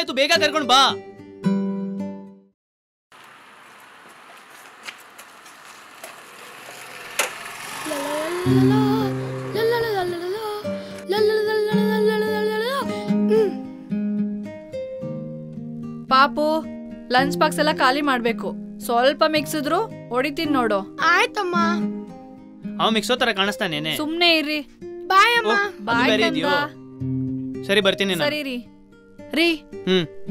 ಆಯ್ತು, ಬೇಗ ಕರ್ಕೊಂಡು ಬಾ. ಪಾಪು, ಲಂಚ್ ಬಾಕ್ಸ್ ಎಲ್ಲ ಖಾಲಿ ಮಾಡ್ಬೇಕು. ಸ್ವಲ್ಪ ಮಿಕ್ಸಿದ್ರು ಹೊಡಿತೀನಿ ನೋಡು. ಆಯ್ತಮ್ಮ. ಅವ ಮಿಕ್ಸೋ ತರ ಕಾಣಿಸ್ತಾನೇನೆ. ಸುಮ್ನೆ ಇರ್ರಿ. ಬಾಯ್ ಅಮ್ಮ. ಬಾಯ್. ಸರಿ ಬರ್ತೀನಿ. ಸರಿ ರೀ.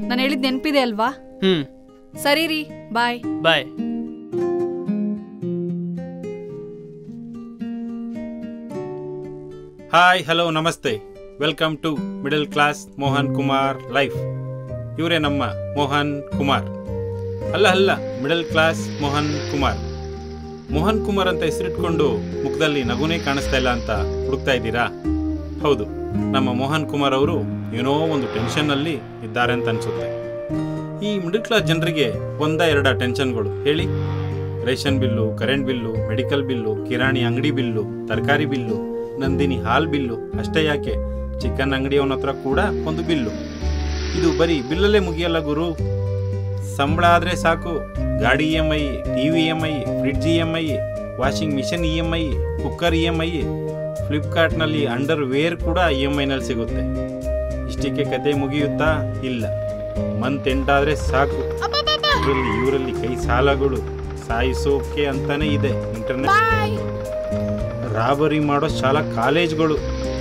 ನಾನು ಹೇಳಿದ್ ನೆನ್ಪಿದೆ ಅಲ್ವಾ? ಸರಿ ರೀ, bye. Bye. Hi, hello, namaste. Welcome to middle class Mohan Kumar life. ಇವರೇ ನಮ್ಮ ಮೋಹನ್ ಕುಮಾರ್. ಅಲ್ಲ, ಮಿಡಲ್ ಕ್ಲಾಸ್ ಮೋಹನ್ ಕುಮಾರ್. ಮೋಹನ್ ಕುಮಾರ್ ಅಂತ ಹೆಸರಿಟ್ಕೊಂಡು ಮುಖದಲ್ಲಿ ನಗುನೇ ಕಾಣಿಸ್ತಾ ಇಲ್ಲ ಅಂತ ಹುಡುಕ್ತಾ ಇದ್ದೀರಾ? ಹೌದು, ನಮ್ಮ ಮೋಹನ್ ಕುಮಾರ್ ಅವರು ಏನೋ ಒಂದು ಟೆನ್ಷನ್ನಲ್ಲಿ ಇದ್ದಾರೆ ಅಂತ ಅನಿಸುತ್ತೆ. ಈ ಮಿಡಲ್ ಕ್ಲಾಸ್ ಜನರಿಗೆ ಎರಡ ಟೆನ್ಷನ್ಗಳು ಹೇಳಿ? Ration bill, current bill, medical bill, ಕಿರಾಣಿ ಅಂಗಡಿ ಬಿಲ್ಲು, ತರಕಾರಿ ಬಿಲ್ಲು, ನಂದಿನಿ ಹಾಲ್ ಬಿಲ್ಲು. ಅಷ್ಟೇ ಯಾಕೆ, ಚಿಕನ್ ಅಂಗಡಿಯವನ ಹತ್ರ ಕೂಡ ಒಂದು ಬಿಲ್ಲು. ಇದು ಬರೀ ಬಿಲ್ಲಲ್ಲೇ ಮುಗಿಯಲ್ಲ ಗುರು. ಸಂಬಳ ಆದರೆ ಸಾಕು, ಗಾಡಿ EMI, TV EMI, fridge EMI, washing machine EMI, cooker EMI, ಫ್ಲಿಪ್ಕಾರ್ಟ್ನಲ್ಲಿ ಅಂಡರ್ ವೇರ್ ಕೂಡ EMIನಲ್ಲಿ ಸಿಗುತ್ತೆ. ಇಷ್ಟಕ್ಕೆ ಕತೆ ಮುಗಿಯುತ್ತಾ? ಇಲ್ಲ, ಮಂತ್ ಎಂಟಾದರೆ ಸಾಕು. ಇವರಲ್ಲಿ ಕೈ ಸಾಲಗಳು ಸಾಯಿಸೋಕೆ ಅಂತಾನೆ ಇದೆ. ಇಂಟರ್ನೆಟ್ ರಾಬರಿ ಮಾಡೋ ಶಾಲಾ ಕಾಲೇಜ್ಗಳು,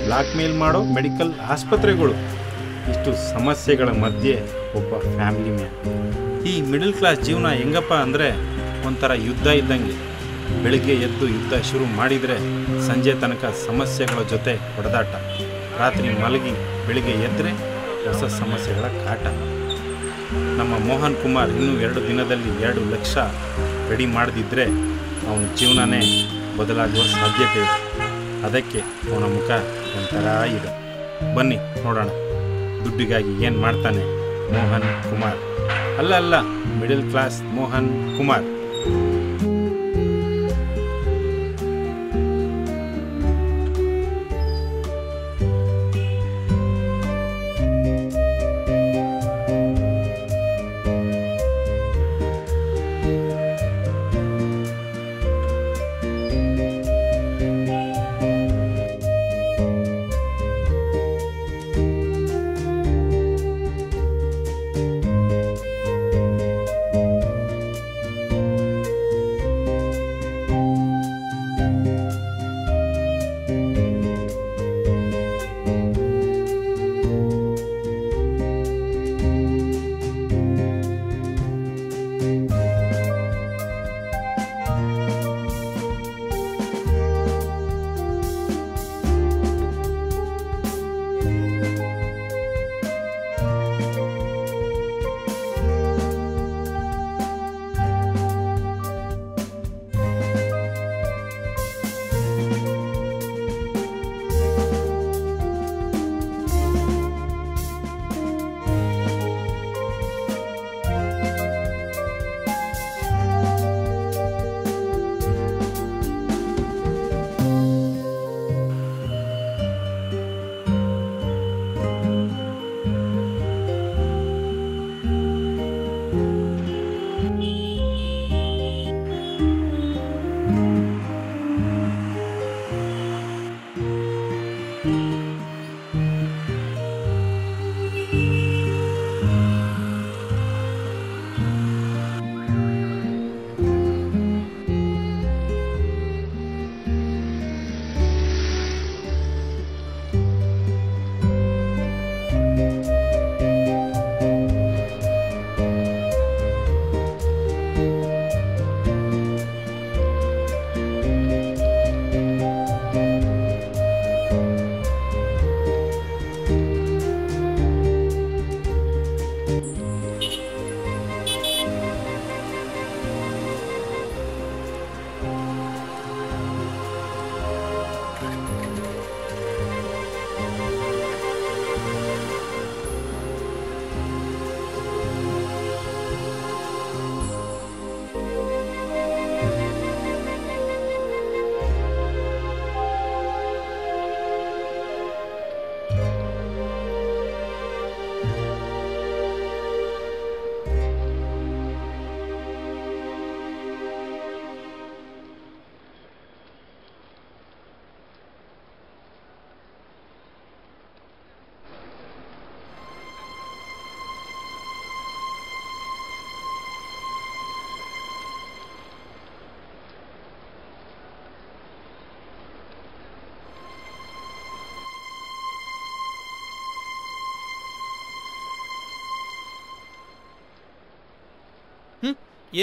ಬ್ಲಾಕ್ ಮೇಲ್ ಮಾಡೋ ಮೆಡಿಕಲ್ ಆಸ್ಪತ್ರೆಗಳು, ಇಷ್ಟು ಸಮಸ್ಯೆಗಳ ಮಧ್ಯೆ ಒಬ್ಬ ಫ್ಯಾಮಿಲಿ ಮ್ಯಾನ್. ಈ ಮಿಡಲ್ ಕ್ಲಾಸ್ ಜೀವನ ಹೆಂಗಪ್ಪ ಅಂದರೆ ಒಂಥರ ಯುದ್ಧ ಇದ್ದಂಗೆ. ಬೆಳಿಗ್ಗೆ ಎದ್ದು ಯುದ್ಧ ಶುರು ಮಾಡಿದರೆ ಸಂಜೆ ತನಕ ಸಮಸ್ಯೆಗಳ ಜೊತೆ ಹೊಡೆದಾಟ. ರಾತ್ರಿ ಮಲಗಿ ಬೆಳಿಗ್ಗೆ ಎದ್ದರೆ ಹೊಸ ಸಮಸ್ಯೆಗಳ ಕಾಟ. ನಮ್ಮ ಮೋಹನ್ ಕುಮಾರ್ ಇನ್ನೂ 2 ದಿನದಲ್ಲಿ 2 ಲಕ್ಷ ರೆಡಿ ಮಾಡದಿದ್ದರೆ ಅವನ ಜೀವನನೇ ಬದಲಾಗುವ ಸಾಧ್ಯತೆ ಇದೆ. ಅದಕ್ಕೆ ಅವನ ಮುಖ ಒಂಥರ ಇದೆ. ಬನ್ನಿ ನೋಡೋಣ, ದುಡ್ಡಿಗಾಗಿ ಏನು ಮಾಡ್ತಾನೆ ಮೋಹನ್ ಕುಮಾರ್. ಅಲ್ಲ, ಮಿಡಲ್ ಕ್ಲಾಸ್ ಮೋಹನ್ ಕುಮಾರ್.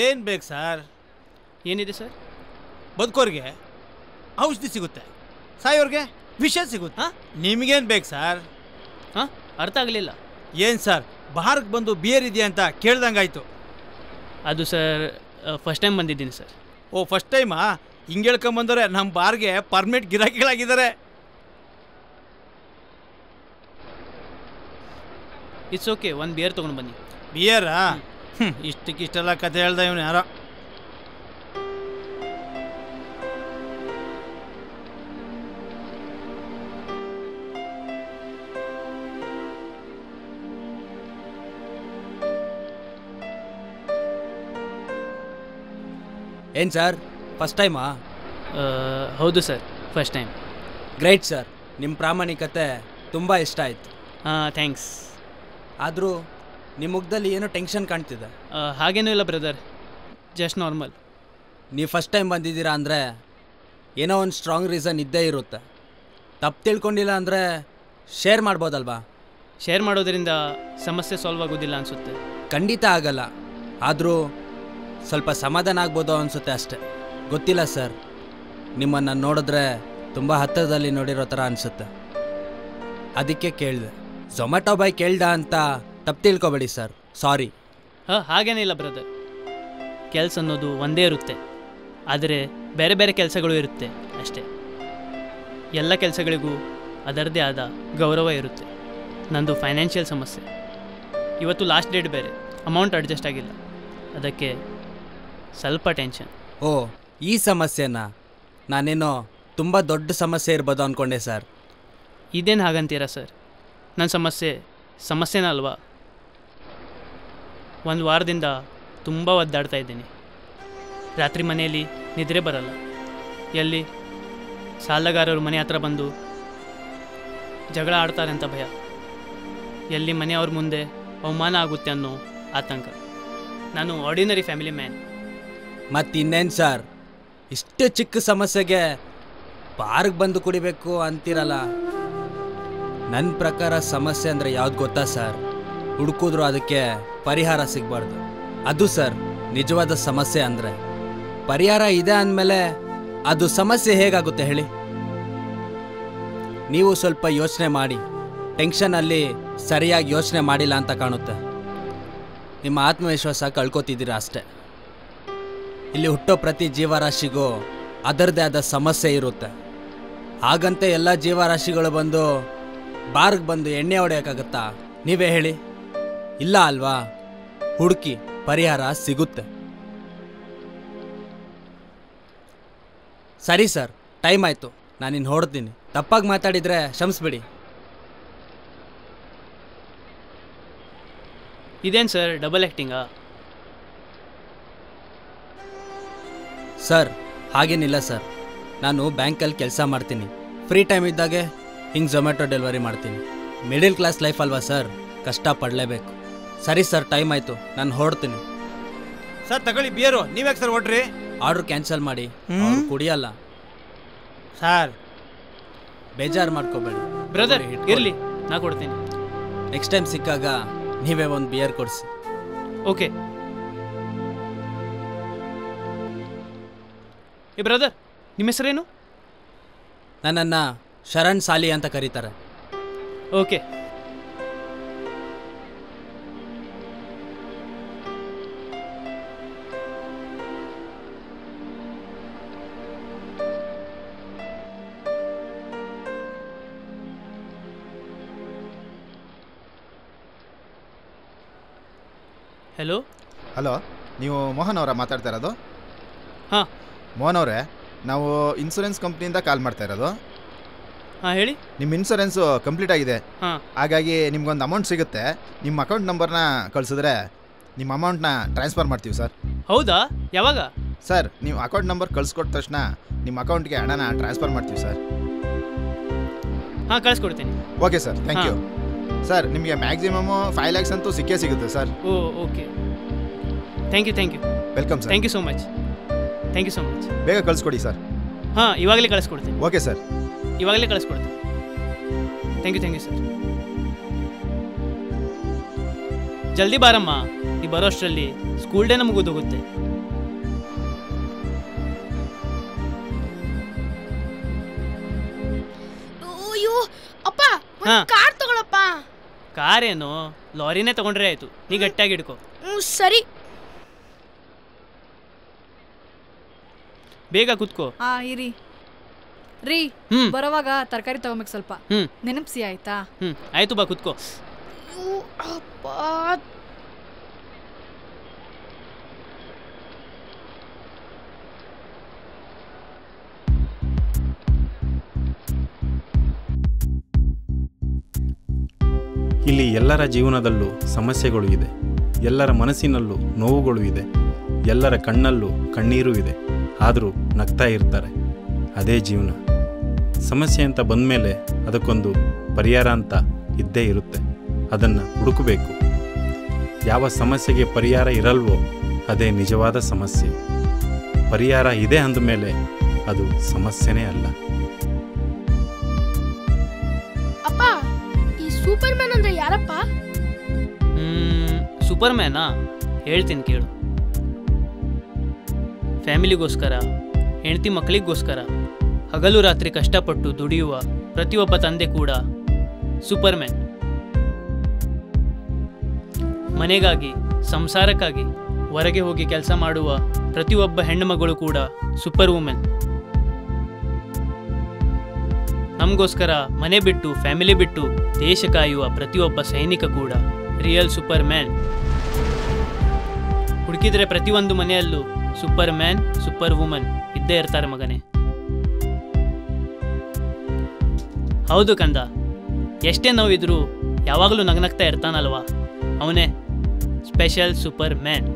ಏನು ಬೇಕು ಸರ್? ಏನಿದೆ ಸರ್? ಬದುಕೋರಿಗೆ ಔಷಧಿ ಸಿಗುತ್ತೆ, ಸಾಯೋರಿಗೆ ವಿಷ ಸಿಗುತ್ತೆ. ನಿಮಗೇನು ಬೇಕು ಸರ್? ಹಾಂ, ಅರ್ಥ ಆಗಲಿಲ್ಲ. ಏನು ಸರ್, ಬಾರ್ಗೆ ಬಂದು ಬಿಯರ್ ಇದೆಯಾ ಅಂತ ಕೇಳ್ದಂಗಾಯ್ತು. ಅದು ಸರ್ ಫಸ್ಟ್ ಟೈಮ್ ಬಂದಿದ್ದೀನಿ ಸರ್. ಓ, ಫಸ್ಟ್ ಟೈಮಾ? ಹಿಂಗೆ ಹೇಳ್ಕೊಂಬಂದವ್ರೆ ನಮ್ಮ ಬಾರ್ಗೆ ಪರ್ಮನೆಂಟ್ ಗಿರಾಕಿಗಳಾಗಿದ್ದಾರೆ. ಇಟ್ಸ್ ಓಕೆ, ಒಂದು ಬಿಯರ್ ತೊಗೊಂಡು ಬನ್ನಿ. ಬಿಯರಾ? ಇಷ್ಟಕ್ಕಿಷ್ಟೆಲ್ಲ ಕತೆ ಹೇಳ್ದ ಇವನು ಯಾರೋ. ಏನು ಸರ್, ಫಸ್ಟ್ ಟೈಮಾ? ಹೌದು sir, first time. Great sir, ನಿಮ್ಮ ಪ್ರಾಮಾಣಿಕತೆ ತುಂಬ ಇಷ್ಟ ಆಯಿತು. ಹಾಂ, ಥ್ಯಾಂಕ್ಸ್. ಆದರೂ ನಿಮ್ಮ ಮುಖದಲ್ಲಿ ಏನೋ ಟೆನ್ಷನ್ ಕಾಣ್ತಿದೆ. ಹಾಗೇನೂ ಇಲ್ಲ ಬ್ರದರ್, ಜಸ್ಟ್ ನಾರ್ಮಲ್. ನೀವು ಫಸ್ಟ್ ಟೈಮ್ ಬಂದಿದ್ದೀರಾ ಅಂದರೆ ಏನೋ ಒಂದು ಸ್ಟ್ರಾಂಗ್ ರೀಸನ್ ಇದ್ದೇ ಇರುತ್ತೆ. ತಪ್ಪು ತಿಳ್ಕೊಂಡಿಲ್ಲ ಅಂದರೆ ಶೇರ್ ಮಾಡ್ಬೋದಲ್ವಾ? ಶೇರ್ ಮಾಡೋದರಿಂದ ಸಮಸ್ಯೆ ಸಾಲ್ವ್ ಆಗೋದಿಲ್ಲ ಅನಿಸುತ್ತೆ. ಖಂಡಿತ ಆಗಲ್ಲ, ಆದರೂ ಸ್ವಲ್ಪ ಸಮಾಧಾನ ಆಗ್ಬೋದು ಅನಿಸುತ್ತೆ ಅಷ್ಟೆ. ಗೊತ್ತಿಲ್ಲ ಸರ್, ನಿಮ್ಮನ್ನು ನೋಡಿದ್ರೆ ತುಂಬ ಹತ್ತಿರದಲ್ಲಿ ನೋಡಿರೋ ಥರ ಅನಿಸುತ್ತೆ, ಅದಕ್ಕೆ ಕೇಳಿದೆ. ಝೊಮ್ಯಾಟೊ ಬಾಯ್ ಕೇಳ್ದ ಅಂತ ತಪ್ಪು ತಿಳ್ಕೊಬೇಡಿ ಸರ್, ಸಾರಿ. ಹಾಗೇನಿಲ್ಲ ಬ್ರದರ್, ಕೆಲಸ ಅನ್ನೋದು ಒಂದೇ ಇರುತ್ತೆ, ಆದರೆ ಬೇರೆ ಬೇರೆ ಕೆಲಸಗಳು ಇರುತ್ತೆ ಅಷ್ಟೇ. ಎಲ್ಲ ಕೆಲಸಗಳಿಗೂ ಅದರದ್ದೇ ಆದ ಗೌರವ ಇರುತ್ತೆ. ನಂದು ಫೈನಾನ್ಷಿಯಲ್ ಸಮಸ್ಯೆ, ಇವತ್ತು ಲಾಸ್ಟ್ ಡೇಟ್ ಬೇರೆ, ಅಮೌಂಟ್ ಅಡ್ಜಸ್ಟ್ ಆಗಿಲ್ಲ, ಅದಕ್ಕೆ ಸ್ವಲ್ಪ ಟೆನ್ಷನ್. ಓ, ಈ ಸಮಸ್ಯೆನಾ? ನಾನೇನೋ ತುಂಬ ದೊಡ್ಡ ಸಮಸ್ಯೆ ಇರ್ಬೋದು ಅಂದ್ಕೊಂಡೆ ಸರ್. ಇದೇನು ಹಾಗಂತೀರಾ ಸರ್? ನನ್ನ ಸಮಸ್ಯೆನ ಅಲ್ವಾ? ಒಂದು ವಾರದಿಂದ ತುಂಬ ಒದ್ದಾಡ್ತಾ ಇದ್ದೀನಿ. ರಾತ್ರಿ ಮನೆಯಲ್ಲಿ ನಿದ್ರೆ ಬರಲ್ಲ, ಎಲ್ಲಿ ಸಾಲಗಾರರು ಮನೆ ಹತ್ರ ಬಂದು ಜಗಳ ಆಡ್ತಾರೆ ಅಂತ ಭಯ, ಎಲ್ಲಿ ಮನೆಯವ್ರ ಮುಂದೆ ಅವಮಾನ ಆಗುತ್ತೆ ಅನ್ನೋ ಆತಂಕ. ನಾನು ಆರ್ಡಿನರಿ ಫ್ಯಾಮಿಲಿ ಮ್ಯಾನ್. ಮತ್ತಿನ್ನೇನು ಸರ್, ಇಷ್ಟು ಚಿಕ್ಕ ಸಮಸ್ಯೆಗೆ ಬಾರ್ಗೆ ಬಂದು ಕುಡಿಬೇಕು ಅಂತಿರಲ್ಲ. ನನ್ನ ಪ್ರಕಾರ ಸಮಸ್ಯೆ ಅಂದರೆ ಯಾವ್ದು ಗೊತ್ತಾ ಸರ್? ಹುಡುಕಿದ್ರು ಅದಕ್ಕೆ ಪರಿಹಾರ ಸಿಗಬಾರ್ದು. ಅದು ಸರ್ ನಿಜವಾದ ಸಮಸ್ಯೆ ಅಂದರೆ. ಪರಿಹಾರ ಇದೆ ಅಂದಮೇಲೆ ಅದು ಸಮಸ್ಯೆ ಹೇಗಾಗುತ್ತೆ ಹೇಳಿ? ನೀವು ಸ್ವಲ್ಪ ಯೋಚನೆ ಮಾಡಿ. ಟೆನ್ಷನಲ್ಲಿ ಸರಿಯಾಗಿ ಯೋಚನೆ ಮಾಡಿಲ್ಲ ಅಂತ ಕಾಣುತ್ತೆ. ನಿಮ್ಮ ಆತ್ಮವಿಶ್ವಾಸ ಕಳ್ಕೊತಿದ್ದೀರಾ ಅಷ್ಟೆ. ಇಲ್ಲಿ ಹುಟ್ಟೋ ಪ್ರತಿ ಜೀವರಾಶಿಗೂ ಅದರದ್ದೇ ಆದ ಸಮಸ್ಯೆ ಇರುತ್ತೆ. ಹಾಗಂತೆ ಎಲ್ಲ ಜೀವರಾಶಿಗಳು ಬಂದು ಬಾರ್ಗೆ ಬಂದು ಎಣ್ಣೆ ಹೊಡೆಯೋಕ್ಕಾಗತ್ತಾ? ನೀವೇ ಹೇಳಿ, ಇಲ್ಲ ಅಲ್ವಾ? ಹುಡುಕಿ, ಪರಿಹಾರ ಸಿಗುತ್ತೆ. ಸರಿ ಸರ್, ಟೈಮ್ ಆಯಿತು, ನಾನಿನ್ನು ಹೊರಡ್ತೀನಿ. ತಪ್ಪಾಗಿ ಮಾತಾಡಿದರೆ ಕ್ಷಮಿಸ್ಬಿಡಿ. ಇದೇನು ಸರ್, ಡಬಲ್ ಆ್ಯಕ್ಟಿಂಗಾ? ಸರ್ ಹಾಗೇನಿಲ್ಲ ಸರ್, ನಾನು ಬ್ಯಾಂಕಲ್ಲಿ ಕೆಲಸ ಮಾಡ್ತೀನಿ. ಫ್ರೀ ಟೈಮ್ ಇದ್ದಾಗೆ ಹಿಂಗೆ ಝೊಮ್ಯಾಟೊ ಡೆಲಿವರಿ ಮಾಡ್ತೀನಿ. ಮಿಡಿಲ್ ಕ್ಲಾಸ್ ಲೈಫ್ ಅಲ್ವಾ ಸರ್, ಕಷ್ಟಪಡಲೇಬೇಕು. ಸರಿ ಸರ್, ಟೈಮ್ ಆಯಿತು, ನಾನು ಹೊರಡ್ತೀನಿ. ಸರ್ ತಗೊಳ್ಳಿ ಬಿಯರು. ನೀವ್ಯಾಕೆ ಸರ್ ಹೊಡ್ರಿ? ಆರ್ಡ್ರ್ ಕ್ಯಾನ್ಸಲ್ ಮಾಡಿ, ಅವ್ರು ಕುಡಿಯಲ್ಲ ಸರ್. ಬೇಜಾರು ಮಾಡ್ಕೋಬೇಡಿ ಬ್ರದರ್, ಇರಲಿ, ನಾ ಕೊಡ್ತೀನಿ. ನೆಕ್ಸ್ಟ್ ಟೈಮ್ ಸಿಕ್ಕಾಗ ನೀವೇ ಒಂದು ಬಿಯರ್ ಕೊಡಿಸಿ. ಓಕೆ. ಏ ಬ್ರದರ್, ನಿಮ್ಮ ಹೆಸರೇನು? ನನ್ನನ್ನು ಶರಣ್ ಸಾಲಿ ಅಂತ ಕರೀತಾರೆ. ಓಕೆ. ಹಲೋ. ಹಲೋ, ನೀವು ಮೋಹನ್ ಅವರ ಮಾತಾಡ್ತಾ ಇರೋದು? ಹಾಂ, ಮೋಹನ್ ಅವರೇ, ನಾವು ಇನ್ಸೂರೆನ್ಸ್ ಕಂಪ್ನಿಯಿಂದ ಕಾಲ್ ಮಾಡ್ತಾ ಇರೋದು. ಹಾಂ ಹೇಳಿ. ನಿಮ್ಮ ಇನ್ಸೂರೆನ್ಸು ಕಂಪ್ಲೀಟ್ ಆಗಿದೆ. ಹಾಂ, ಹಾಗಾಗಿ ನಿಮ್ಗೊಂದು ಅಮೌಂಟ್ ಸಿಗುತ್ತೆ. ನಿಮ್ಮ ಅಕೌಂಟ್ ನಂಬರ್ನ ಕಳಿಸಿದ್ರೆ ನಿಮ್ಮ ಅಮೌಂಟ್ನ ಟ್ರಾನ್ಸ್ಫರ್ ಮಾಡ್ತೀವಿ ಸರ್. ಹೌದಾ? ಯಾವಾಗ? ಸರ್, ನೀವು ಅಕೌಂಟ್ ನಂಬರ್ ಕಳಿಸ್ಕೊಟ್ಟ ತಕ್ಷಣ ನಿಮ್ಮ ಅಕೌಂಟ್ಗೆ ಹಣನ ಟ್ರಾನ್ಸ್ಫರ್ ಮಾಡ್ತೀವಿ ಸರ್. ಹಾಂ, ಕಳಿಸ್ಕೊಡ್ತೀನಿ. Okay sir, thank you. Sir, ನಿಮಗೆ ಮ್ಯಾಕ್ಸಿಮಮ್ 5 lakhs ಅಂತೂ ಸಿಕ್ಕೇ ಸಿಗುತ್ತೆ ಸರ್. ಓ, okay. Thank you. Welcome sir. Thank you so much. ಬೇಗ ಕಳಿಸ್ಕೊಡಿ ಸರ್. ಹಾಂ, ಇವಾಗಲೇ ಕಳಿಸ್ಕೊಡ್ತೀನಿ. Okay sir. ಇವಾಗಲೇ ಕಳಿಸ್ಕೊಡ್ತೀನಿ. Thank you sir. ಜಲ್ದಿ ಬಾರಮ್ಮ. ನೀ ಬರೋಷ್ಟರಲ್ಲಿ ಸ್ಕೂಲ್ ಡೇ ನಮಗೂ ಮುಗಿದೋಗುತ್ತೆ. ಅಪ್ಪ ಕಾರ್ ತಗೊಳಪ್ಪ. ಕಾರೇನು, ಲಾರಿನೇ ತಗೊಂಡ್ರೆ ಆಯ್ತು. ನೀ ಗಟ್ಟಿಯಾಗಿ ಹಿಡ್ಕೊ. ಸರಿ. ಬೇಗ ಕುತ್ಕೋ. ಇರಿ ರೀ, ಬರೋವಾಗ ತರಕಾರಿ ತಗೊಂಬೇಕು ಸ್ವಲ್ಪ. ನೆನಪಿಸಿ ಆಯ್ತಾ? ಆಯ್ತು, ಬಾ ಕುತ್ಕೋ. ಇಲ್ಲಿ ಎಲ್ಲರ ಜೀವನದಲ್ಲೂ ಸಮಸ್ಯೆಗಳು ಇದೆ, ಎಲ್ಲರ ಮನಸ್ಸಿನಲ್ಲೂ ನೋವುಗಳು ಇದೆ, ಎಲ್ಲರ ಕಣ್ಣಲ್ಲೂ ಕಣ್ಣೀರು ಇದೆ. ಆದರೂ ನಗ್ತಾ ಇರ್ತಾರೆ. ಅದೇ ಜೀವನ. ಸಮಸ್ಯೆ ಅಂತ ಬಂದಮೇಲೆ ಅದಕ್ಕೊಂದು ಪರಿಹಾರ ಅಂತ ಇದ್ದೇ ಇರುತ್ತೆ. ಅದನ್ನು ಹುಡುಕಬೇಕು. ಯಾವ ಸಮಸ್ಯೆಗೆ ಪರಿಹಾರ ಇರಲ್ವೋ ಅದೇ ನಿಜವಾದ ಸಮಸ್ಯೆ. ಪರಿಹಾರ ಇದೆ ಅಂದಮೇಲೆ ಅದು ಸಮಸ್ಯೆನೇ ಅಲ್ಲ. ಅಪ್ಪ, ಈ ಸೂಪರ್ ಮ್ಯಾನ್ ಅಂದ್ರೆ ಯಾರಪ್ಪ? ಸೂಪರ್ ಮ್ಯಾನಾ? ಹೇಳ್ತೀನಿ ಕೇಳು. ಫ್ಯಾಮಿಲಿಗೋಸ್ಕರ, ಹೆಂಡತಿ ಮಕ್ಕಳಿಗೋಸ್ಕರ ಹಗಲು ರಾತ್ರಿ ಕಷ್ಟಪಟ್ಟು ದುಡಿಯುವ ಪ್ರತಿಯೊಬ್ಬ ತಂದೆ ಕೂಡ ಸೂಪರ್ ಮ್ಯಾನ್. ಮನೆಗಾಗಿ, ಸಂಸಾರಕ್ಕಾಗಿ ಹೊರಗೆ ಹೋಗಿ ಕೆಲಸ ಮಾಡುವ ಪ್ರತಿಯೊಬ್ಬ ಹೆಣ್ಣುಮಗಳು ಕೂಡ ಸೂಪರ್ ವುಮೆನ್. ನಮಗೋಸ್ಕರ ಮನೆ ಬಿಟ್ಟು, ಫ್ಯಾಮಿಲಿ ಬಿಟ್ಟು ದೇಶ ಕಾಯುವ ಪ್ರತಿಯೊಬ್ಬ ಸೈನಿಕ ಕೂಡ ರಿಯಲ್ ಸೂಪರ್ ಮ್ಯಾನ್. ಹುಡುಕಿದ್ರೆ ಪ್ರತಿಯೊಂದು ಮನೆಯಲ್ಲೂ ಸೂಪರ್ ಮ್ಯಾನ್, ಸೂಪರ್ ವುಮನ್ ಇದ್ದೇ ಇರ್ತಾರೆ ಮಗನೇ. ಹೌದು ಕಂದ, ಎಷ್ಟೇ ನೋವಿದ್ರೂ ಯಾವಾಗಲೂ ನಗನಗ್ತಾ ಇರ್ತಾನಲ್ವಾ, ಅವನೇ ಸ್ಪೆಷಲ್ ಸೂಪರ್ ಮ್ಯಾನ್.